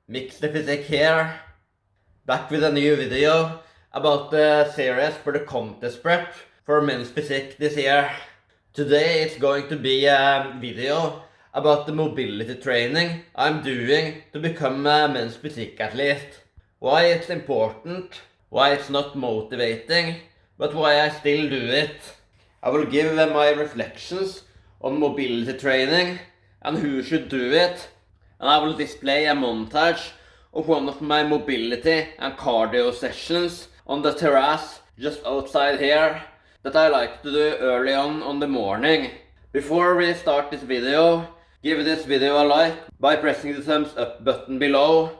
Mixed Physique here, back with a new video about the series for the contest prep for men's physique this year. Today it's going to be a video about the mobility training I'm doing to become a men's physique athlete. Why it's important, why it's not motivating, but why I still do it. I will give my reflections on mobility training and who should do it. And I will display a montage of one of my mobility and cardio sessions on the terrace just outside here that I like to do early on the morning. Before we start this video, give this video a like by pressing the thumbs up button below.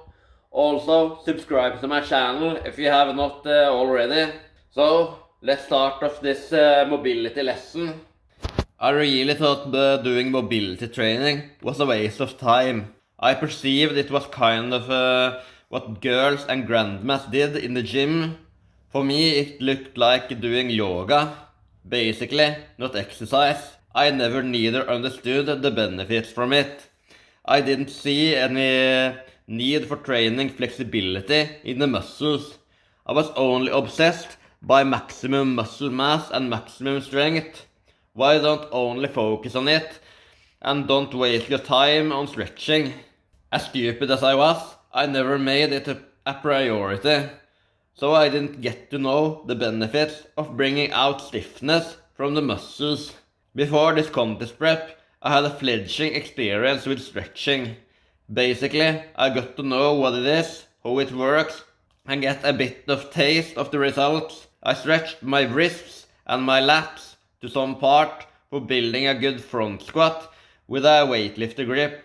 Also, subscribe to my channel if you have not already. So, let's start off this mobility lesson. I really thought doing mobility training was a waste of time. I perceived it was kind of what girls and grandmas did in the gym. For me, it looked like doing yoga. Basically, not exercise. I never neither understood the benefits from it. I didn't see any need for training flexibility in the muscles. I was only obsessed by maximum muscle mass and maximum strength. Why don't only focus on it and don't waste your time on stretching? As stupid as I was, I never made it a priority. So I didn't get to know the benefits of bringing out stiffness from the muscles. Before this contest prep, I had a fledgling experience with stretching. Basically, I got to know what it is, how it works, and get a bit of taste of the results. I stretched my wrists and my lats to some part for building a good front squat with a weightlifter grip.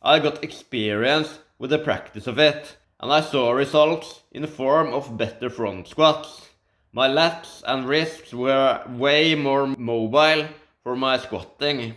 I got experience with the practice of it, and I saw results in the form of better front squats. My lats and wrists were way more mobile for my squatting.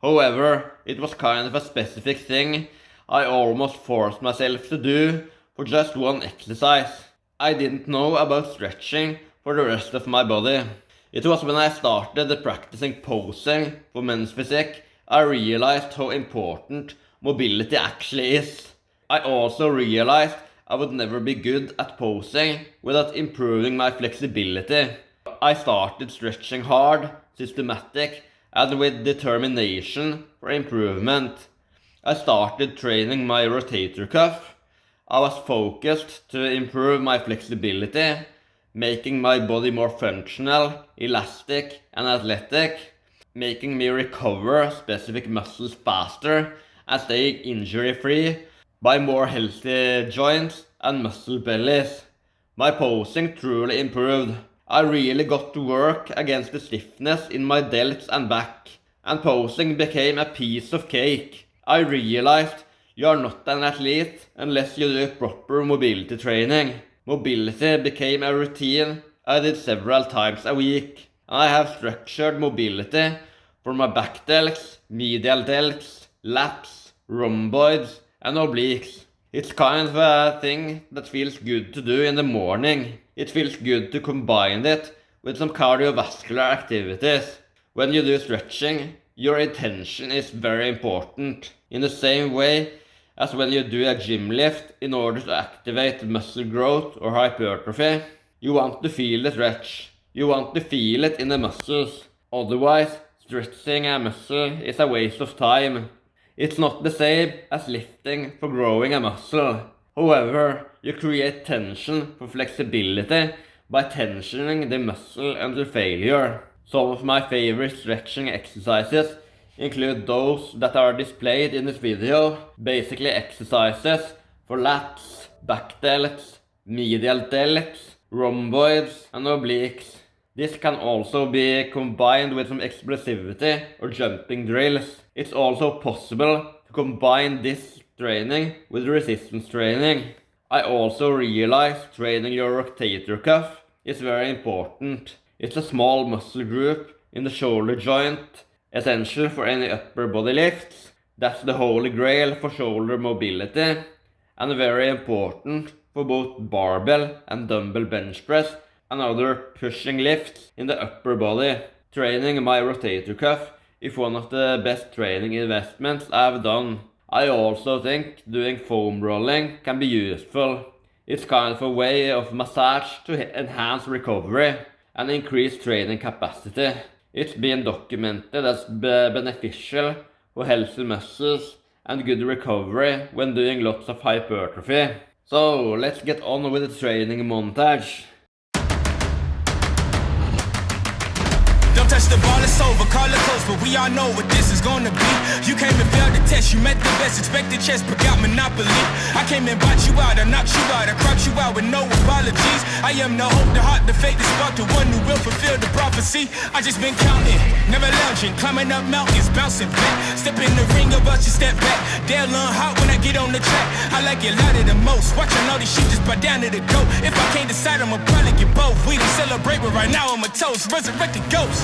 However, it was kind of a specific thing I almost forced myself to do for just one exercise. I didn't know about stretching for the rest of my body. It was when I started practicing posing for men's physique I realized how important mobility actually is. I also realized I would never be good at posing without improving my flexibility. I started stretching hard, systematic, and with determination for improvement. I started training my rotator cuff. I was focused to improve my flexibility, making my body more functional, elastic, and athletic, making me recover specific muscles faster and stay injury-free by more healthy joints and muscle bellies. My posing truly improved. I really got to work against the stiffness in my delts and back, and posing became a piece of cake. I realized you are not an athlete unless you do proper mobility training. Mobility became a routine I did several times a week. I have structured mobility for my back delts, medial delts, lats, rhomboids, and obliques. It's kind of a thing that feels good to do in the morning. It feels good to combine it with some cardiovascular activities. When you do stretching, your intention is very important. In the same way as when you do a gym lift in order to activate muscle growth or hypertrophy, you want to feel the stretch. You want to feel it in the muscles. Otherwise, stretching a muscle is a waste of time. It's not the same as lifting for growing a muscle. However, you create tension for flexibility by tensioning the muscle under failure. Some of my favorite stretching exercises include those that are displayed in this video. Basically exercises for lats, back delts, medial delts, rhomboids, and obliques. This can also be combined with some explosivity or jumping drills. It's also possible to combine this training with resistance training. I also realized training your rotator cuff is very important. It's a small muscle group in the shoulder joint, essential for any upper body lifts. That's the holy grail for shoulder mobility, and very important for both barbell and dumbbell bench press and other pushing lifts in the upper body. Training my rotator cuff is one of the best training investments I've done. I also think doing foam rolling can be useful. It's kind of a way of massage to enhance recovery and increase training capacity. It's been documented as beneficial for healthy muscles and good recovery when doing lots of hypertrophy. So let's get on with the training montage. Don't touch the ball, it's over, call it close, but we all know what this is gonna be. You came and failed the test, you met the best, expected chess, but got monopoly. I came and bought you out, I knocked you out, I cropped you out with no apologies. I am the hope, the heart, the faith, the spark, the one who will fulfill the prophecy. I just been counting, never lounging, climbing up mountains, bouncing back. Step in the ring, about you step back. They'll learn hot when I get on the track. I like it louder than most, watching all these shit just buy down to the goat. If I can't decide, I'ma probably get both. We done celebrate, but right now I'm a toast, resurrected ghost.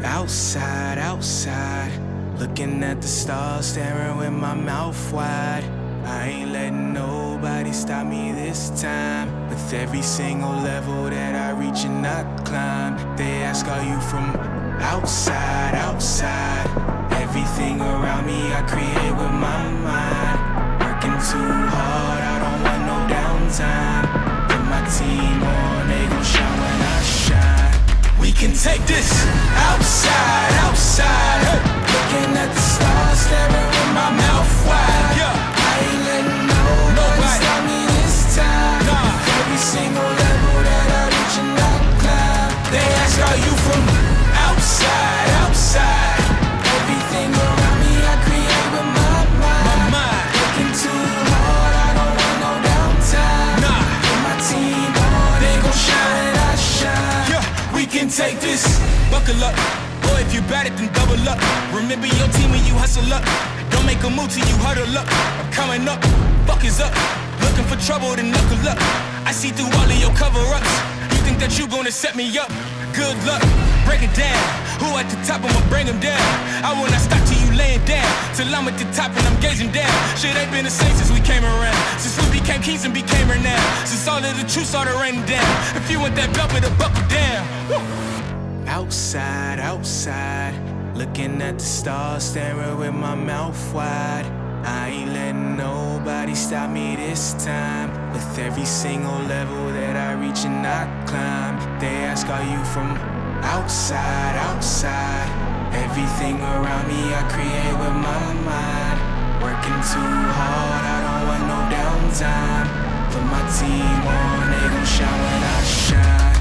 Outside, outside, looking at the stars, staring with my mouth wide. I ain't letting nobody stop me this time. With every single level that I reach and I climb, they ask, are you from outside, outside? Everything around me I create with my mind. Working too hard, I don't want no downtime. Put my team on, they gon' shine when I shine. We can take this outside, outside. Hey. Looking at the stars, staring with my mouth wide. Yeah. I ain't letting nobody stop me this time. Nah. Every single level that I reach and I climb, they ask, are you from outside, outside? Everything around me I create with my mind. Working too hard, I don't want no downtime. Nah. Put my team on, they gon' shine, I shine. Yeah. We can take this, buckle up. Boy, if you bad it, then double up. Remember your team when you hustle up. Don't make a move till you huddle up. I'm coming up, fuck is up. Looking for trouble, then knuckle up. I see through all of your cover-ups. You think that you gonna set me up? Good luck, break it down. Who at the top, I'ma bring him down. I will not stop till you laying down. Till I'm at the top and I'm gazing down. Shit ain't been the same since we came around. Since we became kings and became renowned. Since all of the truth started raining down. If you want that belt, better buckle down. Woo. Outside, outside, looking at the stars, staring with my mouth wide. I ain't letting nobody stop me this time. With every single level that I reach and I climb, they ask, are you from outside, outside? Everything around me I create with my mind. Working too hard, I don't want no downtime. Put my team on, they gon' shine when I shine.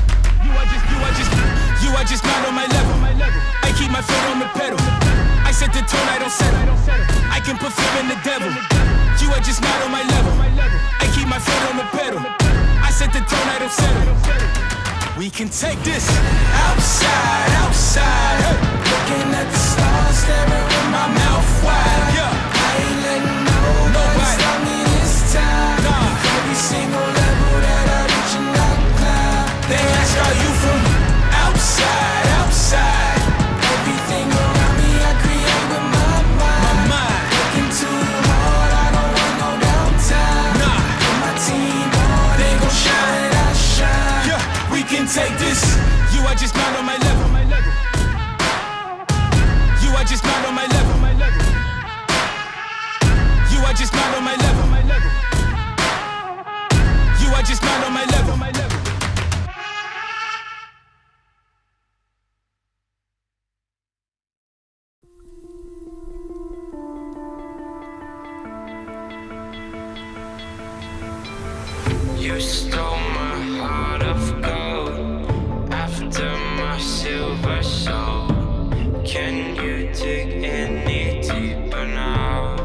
You are just not on my level. I keep my foot on the pedal. I set the tone, I don't settle. I can put fear in the devil. You are just not on my level. I keep my foot on the pedal. I set the tone, I don't settle. We can take this outside, outside. Hey. Looking at the stars, staring with my mouth wide. Yeah. I ain't letting nobody stop me this time. Nah. Every single level that I reach and I climb, they ask, are you from outside, outside? Everything around me I create with my mind. Working too hard, I don't want no downtime. Nah. Put my team on, they gon' shine, I shine. Yeah, we can take this. You are just not on my level. You are just not on my level. You are just not on my level. You are just not on my level. You stole my heart of gold after my silver soul. Can you dig any deeper now?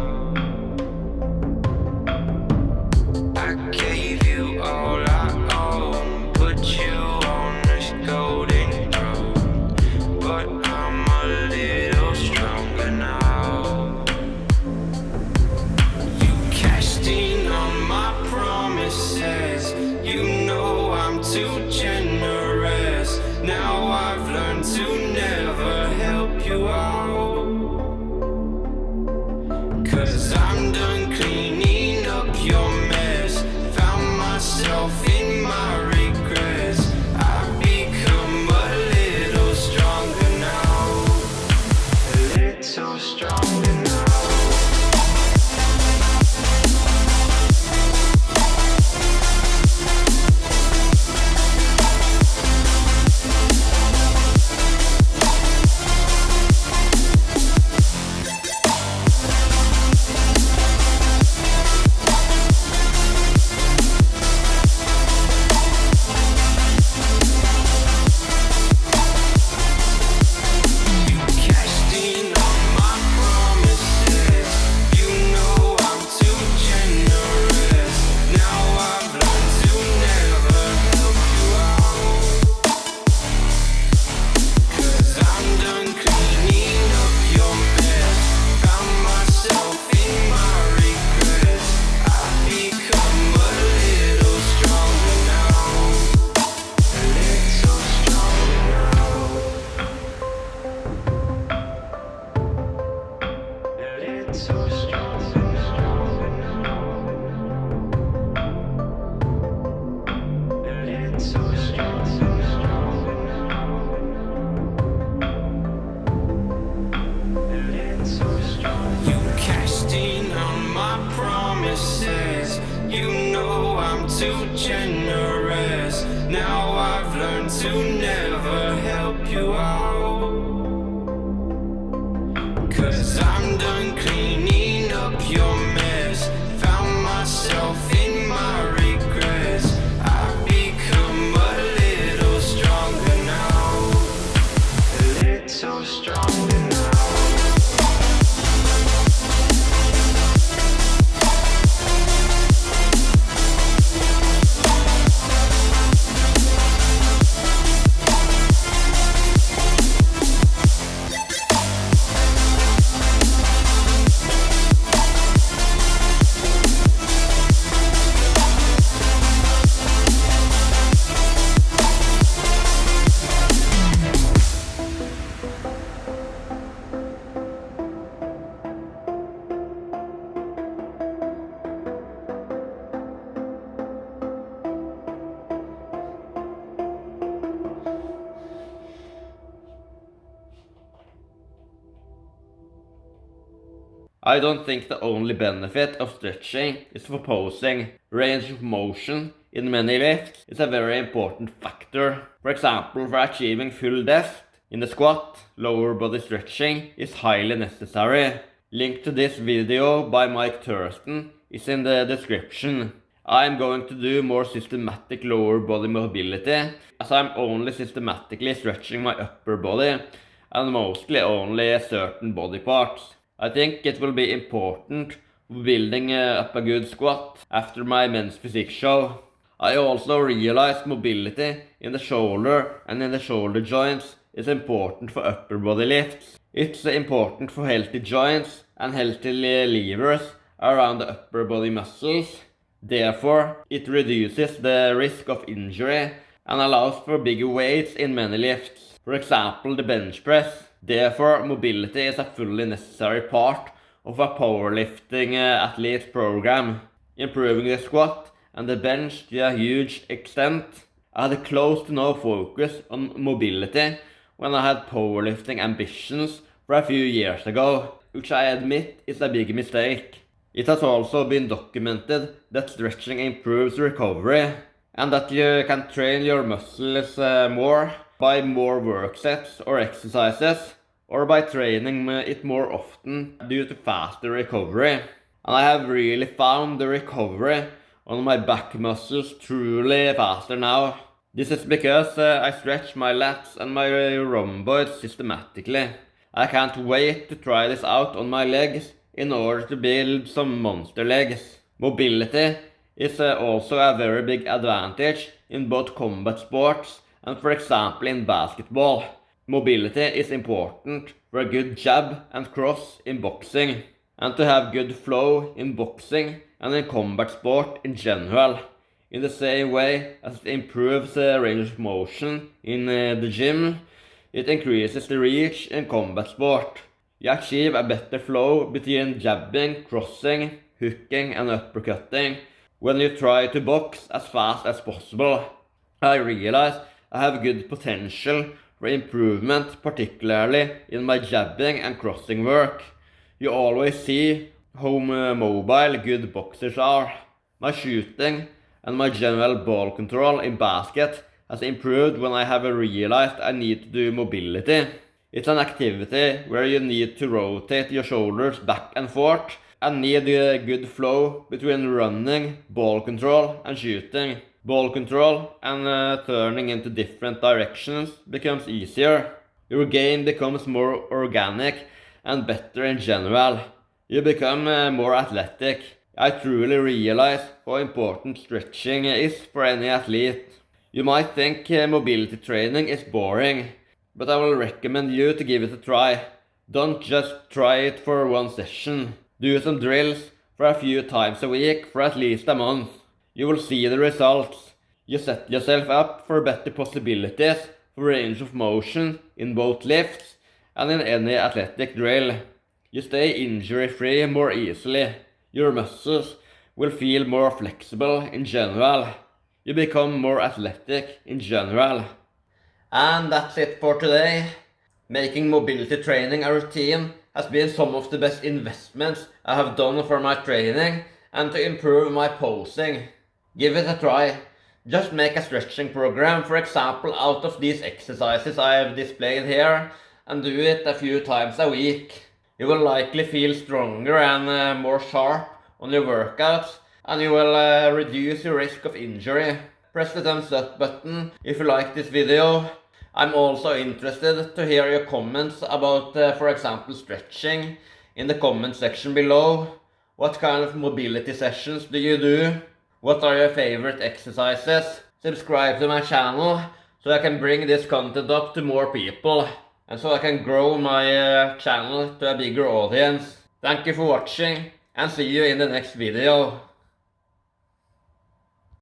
I gave you all I own, put you on this golden throne, but I'm a little stronger now. You cashed in on my promises. You know I'm too generous. Now I've learned to never help you out. 'Cause I'm done cleaning up your mess. Found myself in my regrets. I've become a little stronger now. A little stronger now. too generous. Now I've learned to never help you out. 'Cause I'm done cleaning up your mess. Found myself in my regrets. I've become a little stronger now. A little stronger now. I don't think the only benefit of stretching is for posing. Range of motion in many lifts is a very important factor. For example, for achieving full depth in the squat, lower body stretching is highly necessary. Link to this video by Mike Thurston is in the description. I am going to do more systematic lower body mobility, as I'm only systematically stretching my upper body and mostly only certain body parts. I think it will be important for building up a good squat after my men's physique show. I also realized mobility in the shoulder and in the shoulder joints is important for upper body lifts. It's important for healthy joints and healthy levers around the upper body muscles. Therefore, it reduces the risk of injury and allows for bigger weights in many lifts. For example, the bench press. Therefore, mobility is a fully necessary part of a powerlifting athlete's program. Improving the squat and the bench to a huge extent. I had close to no focus on mobility when I had powerlifting ambitions for a few years ago, which I admit is a big mistake. It has also been documented that stretching improves recovery and that you can train your muscles more by more work sets or exercises, or by training it more often due to faster recovery. And I have really found the recovery on my back muscles truly faster now. This is because I stretch my lats and my rhomboids systematically. I can't wait to try this out on my legs in order to build some monster legs. Mobility is also a very big advantage in both combat sports and, for example, in basketball. Mobility is important for a good jab and cross in boxing, and to have good flow in boxing and in combat sport in general. In the same way as it improves range of motion in the gym, it increases the reach in combat sport. You achieve a better flow between jabbing, crossing, hooking and uppercutting when you try to box as fast as possible. I realize I have good potential for improvement, particularly in my jabbing and crossing work. You always see how mobile good boxers are. My shooting and my general ball control in basket has improved when I have realized I need to do mobility. It's an activity where you need to rotate your shoulders back and forth and need a good flow between running, ball control and shooting. Ball control and turning into different directions becomes easier. Your game becomes more organic and better in general. You become more athletic. I truly realize how important stretching is for any athlete. You might think mobility training is boring, but I will recommend you to give it a try. Don't just try it for one session. Do some drills for a few times a week for at least a month. You will see the results. You set yourself up for better possibilities for range of motion in both lifts and in any athletic drill. You stay injury-free more easily. Your muscles will feel more flexible in general. You become more athletic in general. And that's it for today. Making mobility training a routine has been some of the best investments I have done for my training and to improve my posing. Give it a try. Just make a stretching program, for example, out of these exercises I have displayed here, and do it a few times a week. You will likely feel stronger and more sharp on your workouts, and you will reduce your risk of injury. Press the thumbs up button if you like this video. I'm also interested to hear your comments about, for example, stretching in the comment section below. What kind of mobility sessions do you do? What are your favorite exercises? Subscribe to my channel so I can bring this content up to more people, and so I can grow my channel to a bigger audience. Thank you for watching, and see you in the next video.